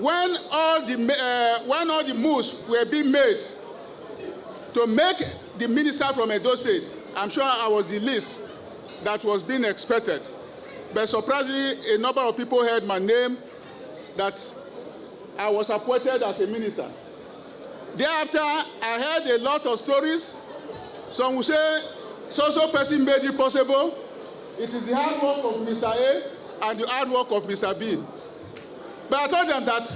when all the moves were being made to make the minister from Edo State, I'm sure I was the least that was being expected. But surprisingly, a number of people heard my name that I was appointed as a minister. Thereafter, I heard a lot of stories. Some will say, so person made it possible. It is the hard work of Mr. A and the hard work of Mr. B. But I told them that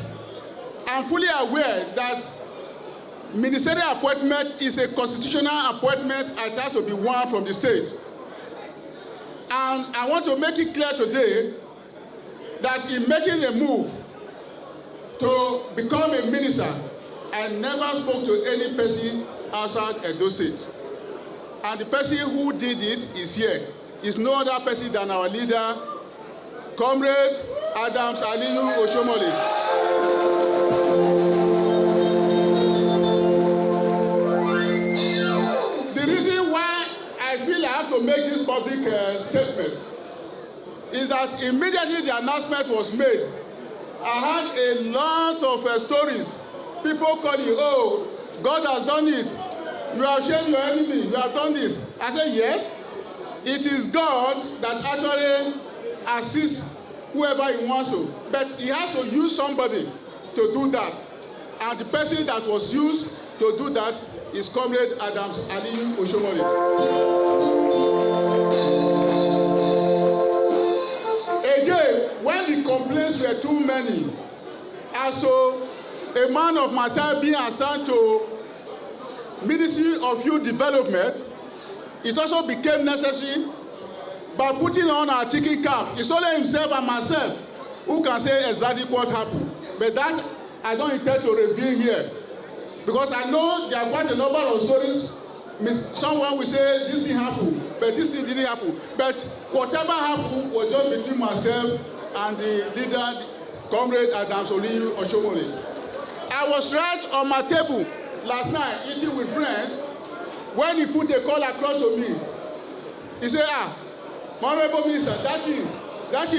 I'm fully aware that ministerial appointment is a constitutional appointment and it has to be one from the state. And I want to make it clear today that in making a move to become a minister, I never spoke to any person outside Edo State. And the person who did it is here. It's no other person than our leader, Comrade Adams Aliyu Oshiomole. The reason why I feel I have to make this public statement is that immediately the announcement was made, I had a lot of stories. People calling, oh, God has done it. You have shamed your enemy. You have done this. I said, yes. It is God that actually assists whoever he wants to. But he has to use somebody to do that. And the person that was used to do that is Comrade Adams Aliyu Oshiomole. Again, when the complaints were too many, and so a man of my time being assigned to Ministry of Youth Development, it also became necessary by putting on our ticking cap. It's only himself and myself who can say exactly what happened. But that I don't intend to reveal here. Because I know there are quite a number of stories. Someone will say this thing happened, but this thing didn't happen. But whatever happened was just between myself and the leader, Comrade Adams Aliyu Oshiomole. I was right on my table last night eating with friends when he put a call across to me. He said, Honorable Minister, that thing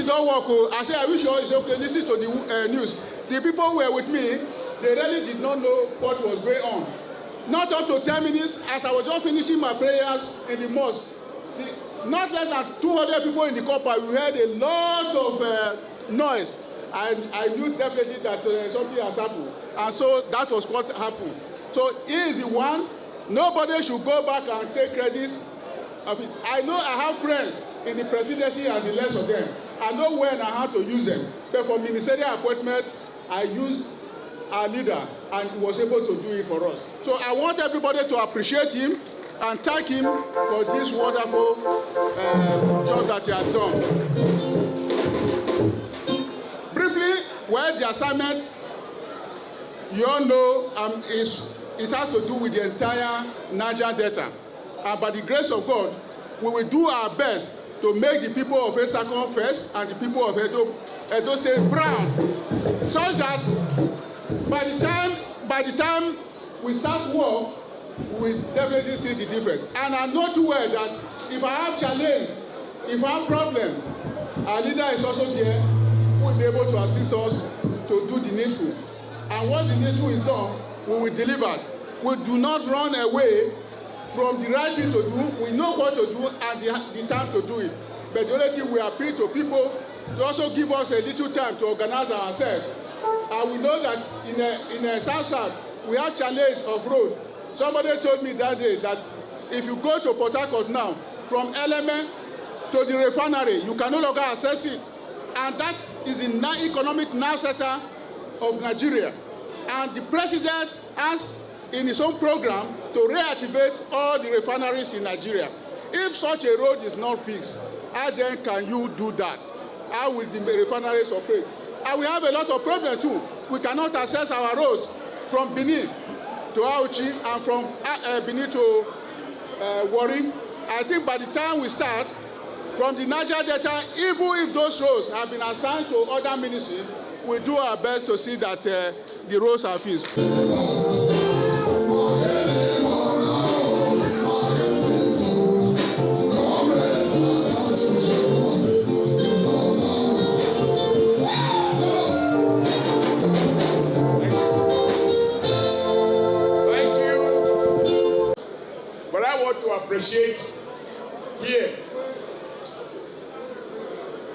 don't work. I said, I wish you all is okay. Listen to the news. The people who were with me, they really did not know what was going on. Not up to 10 minutes, as I was just finishing my prayers in the mosque, not less than 200 people in the compound, we heard a lot of noise. And I knew definitely that something has happened. And so that was what happened. So he is the one. Nobody should go back and take credit of it. I know I have friends in the presidency and the rest of them. I know when I have to use them. But for ministerial appointment, I used our leader and he was able to do it for us. So I want everybody to appreciate him and thank him for this wonderful job that he has done. Briefly, well, the assignment, you all know, it has to do with the entire Niger-Delta. And by the grace of God, we will do our best to make the people of Esakon first and the people of Edo State proud, such that by the time we start work, we will definitely see the difference. And I know too well that if I have challenge, if I have problem, our leader is also there who will be able to assist us to do the needful. And once the needful is done, we will deliver. We do not run away from the right thing to do. We know what to do and the time to do it. But the only thing we appeal to people to also give us a little time to organize ourselves. And we know that in a South, we have challenge of road. Somebody told me that day that if you go to Port Harcourt now, from Element to the refinery, you can no longer access it. And that is the economic nerve center of Nigeria. And the president has in his own program to reactivate all the refineries in Nigeria. If such a road is not fixed, how then can you do that? How will the refineries operate? And we have a lot of problems too. We cannot access our roads from Benin to Auchi and from Benin to Warri. I think by the time we start, from the Niger-Delta, even if those roads have been assigned to other ministries, we do our best to see that the roads are fixed. appreciate here.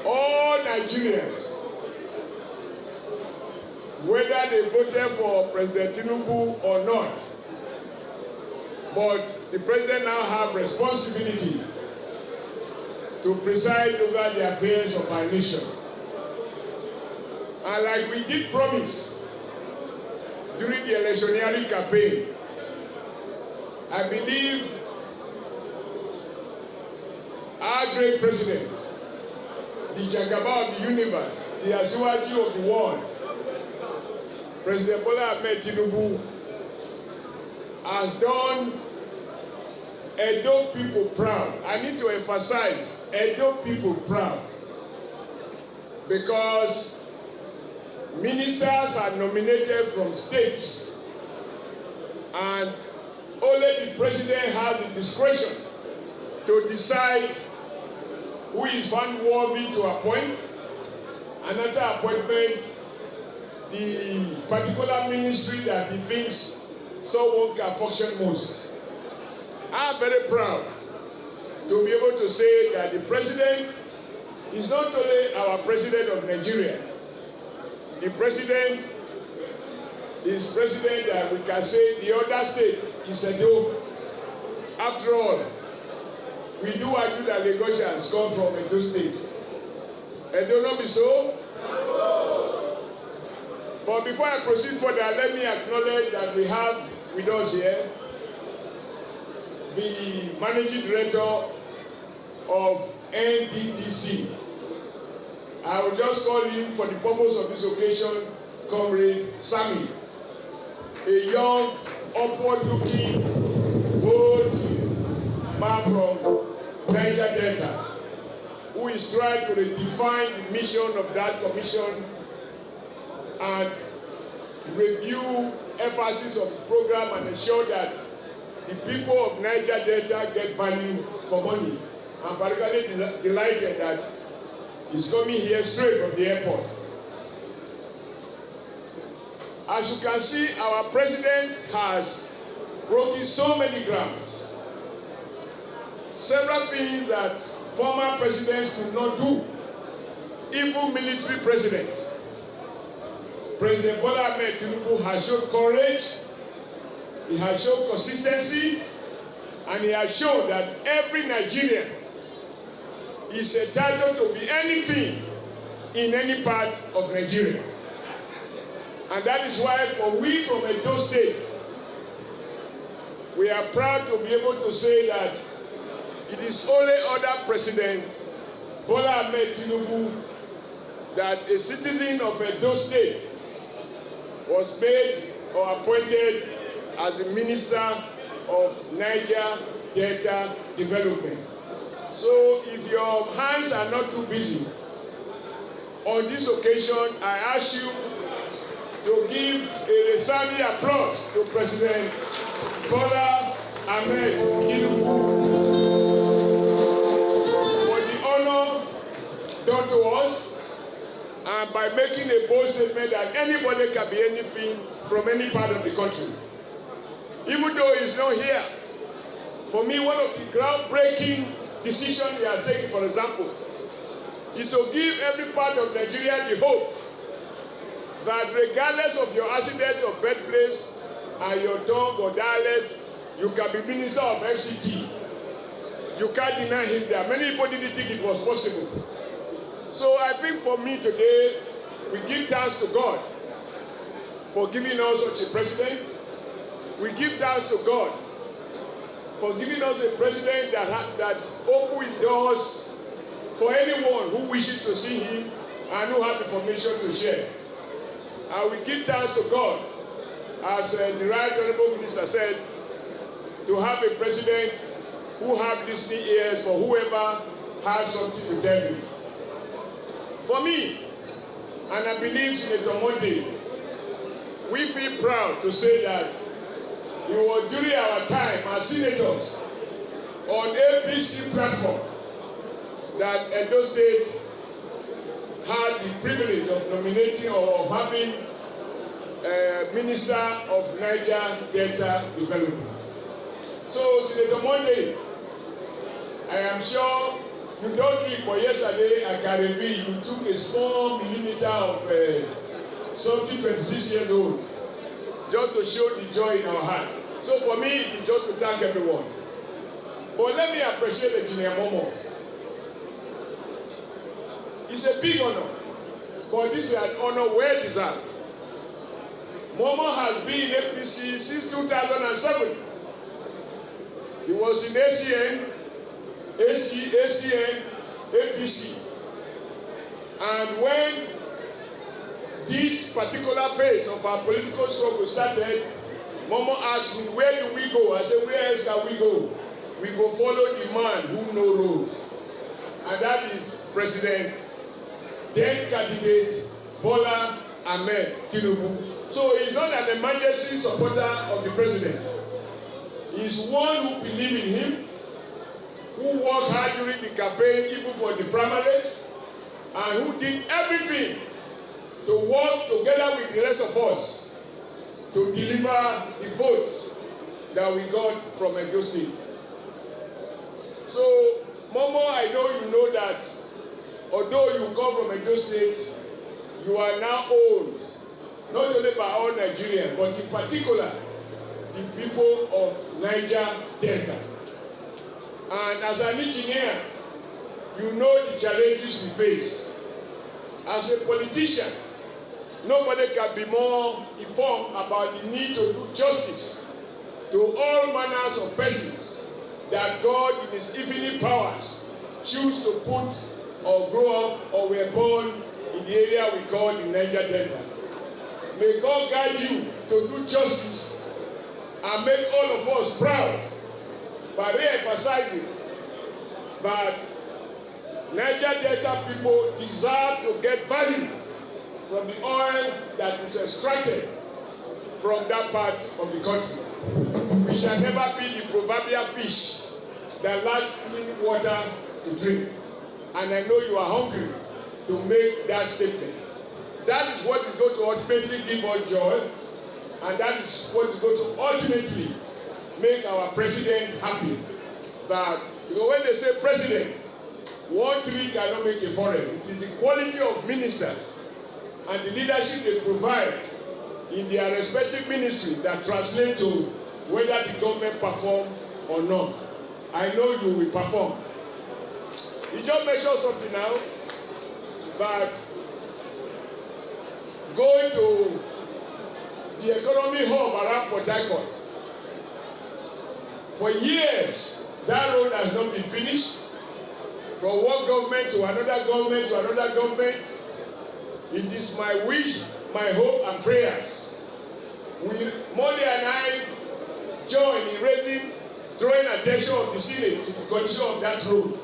All Nigerians, whether they voted for President Tinubu or not, but the president now have responsibility to preside over the affairs of our nation. And like we did promise during the electioneering campaign, I believe our great president, the Jagaba of the universe, the Asiwaju of the world, President Bola Ahmed Tinubu, has done Edo people proud. I need to emphasize Edo people proud, because ministers are nominated from states, and only the president has the discretion to decide who is found worthy to appoint. Another appointment, the particular ministry that he thinks someone can function most. I'm very proud to be able to say that the president is not only our president of Nigeria. The president is president that we can say the other state is Edo. After all, we do argue that Lagosians come from Edo state. Edo not be so? But before I proceed further, let me acknowledge that we have with us here the managing director of NDDC. I will just call him for the purpose of this occasion, Comrade Sammy, a young, upward-looking, bold man from Niger-Delta, who is trying to redefine the mission of that commission and review emphasis of the program and ensure that the people of Niger-Delta get value for money. I'm particularly delighted that he's coming here straight from the airport. As you can see, our president has broken so many grounds. Several things that former presidents could not do, even military presidents. President Bola Ahmed Tinubu has shown courage, he has shown consistency, and he has shown that every Nigerian is entitled to be anything in any part of Nigeria. And that is why for we from Edo State, we are proud to be able to say that it is only under President Bola Ahmed Tinubu that a citizen of Edo State was made or appointed as the Minister of Niger-Delta Development. So if your hands are not too busy, on this occasion, I ask you to give a resounding applause to President Bola Ahmed Tinubu for the honor done to us, and by making a bold statement that anybody can be anything from any part of the country. Even though he's not here, for me, one of the groundbreaking decisions he has taken, for example, is to give every part of Nigeria the hope that regardless of your accident or birthplace and your tongue or dialect, you can be Minister of FCT. You can't deny him that. Many people didn't think it was possible. So I think for me today, we give thanks to God for giving us such a president. We give thanks to God for giving us a president that opens doors for anyone who wishes to see him and who has information to share. And we give thanks to God, as the Right Honorable Minister said, to have a president who has listening ears for whoever has something to tell you. For me, and I believe Senator Monday, we feel proud to say that it was during our time as senators on APC platform that Edo State had the privilege of nominating or of having a Minister of Niger-Delta Development. So, Senator Monday, I am sure you don't drink, but yesterday at Caribbean, you took a small millimeter of something 26 years old, just to show the joy in our heart. So for me, it is just to thank everyone. But let me appreciate Engineer Momo. It's a big honor, but this is an honor well deserved. Momo has been in APC since 2007. He was in ACN, APC. And when this particular phase of our political struggle started, Momo asked me, where do we go? I said, where else can we go? We go follow the man who knows road. And that is President, then candidate, Bola Ahmed Tinubu. So he's not an emergency supporter of the president. He's one who believes in him, who worked hard during the campaign, even for the primaries, and who did everything to work together with the rest of us to deliver the votes that we got from Edo State. So, Momo, I know you know that although you come from Edo State, you are now owned, not only by all Nigerians, but in particular, the people of Niger-Delta. And as an engineer, you know the challenges we face. As a politician, nobody can be more informed about the need to do justice to all manners of persons that God in his infinite powers choose to put or grow up or were born in the area we call the Niger-Delta. May God guide you to do justice and make all of us proud by re-emphasizing that Niger-Delta people deserve to get value from the oil that is extracted from that part of the country. We shall never be the proverbial fish that lacks clean water to drink. And I know you are hungry to make that statement. That is what is going to ultimately give us joy, and that is what is going to ultimately make our president happy. That, you know, when they say president, one tree cannot make a forest. It is the quality of ministers and the leadership they provide in their respective ministry that translate to whether the government perform or not. I know you will perform. You just mentioned something now, but going to the economy hub around Port Harcourt, for years, that road has not been finished. From one government to another government to another government. It is my wish, my hope and prayers. Modi and I join in drawing attention of the Senate to the condition of that road,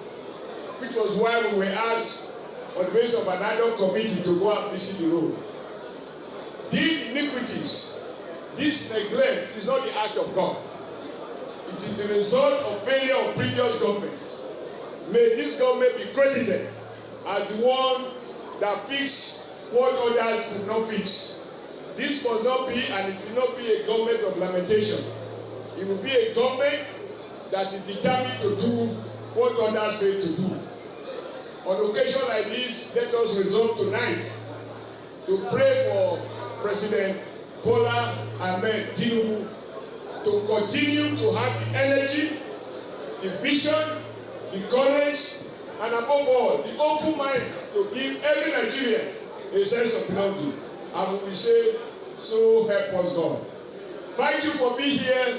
which was why we were asked on the basis of an ad hoc committee to go and visit the road. These iniquities, this neglect is not the act of God. It is the result of failure of previous governments. May this government be credited as the one that fixed what others could not fix. This must not be, and it will not be a government of lamentation. It will be a government that is determined to do what others fail to do. On occasion like this, let us resolve tonight to pray for President Bola Ahmed Tinubu to continue to have the energy, the vision, the courage, and above all, the open mind to give every Nigerian a sense of belonging. And we say, so help us God. Thank you for being here.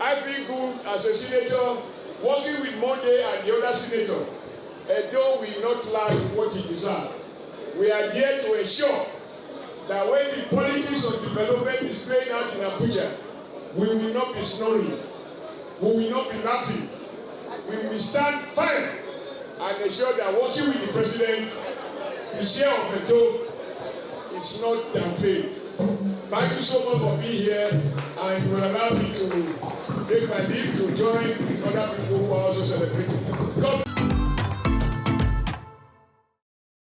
I feel good as a senator, working with Monday and the other senator. Although we will not lack what he deserves, we are there to ensure that when the politics of development is playing out in Abuja, we will not be snoring, we will not be laughing. We will stand firm and ensure that working with the president, the share of the dough is not downplayed. Thank you so much for being here, and you will allow me to take my leave to join with other people who are also celebrating. God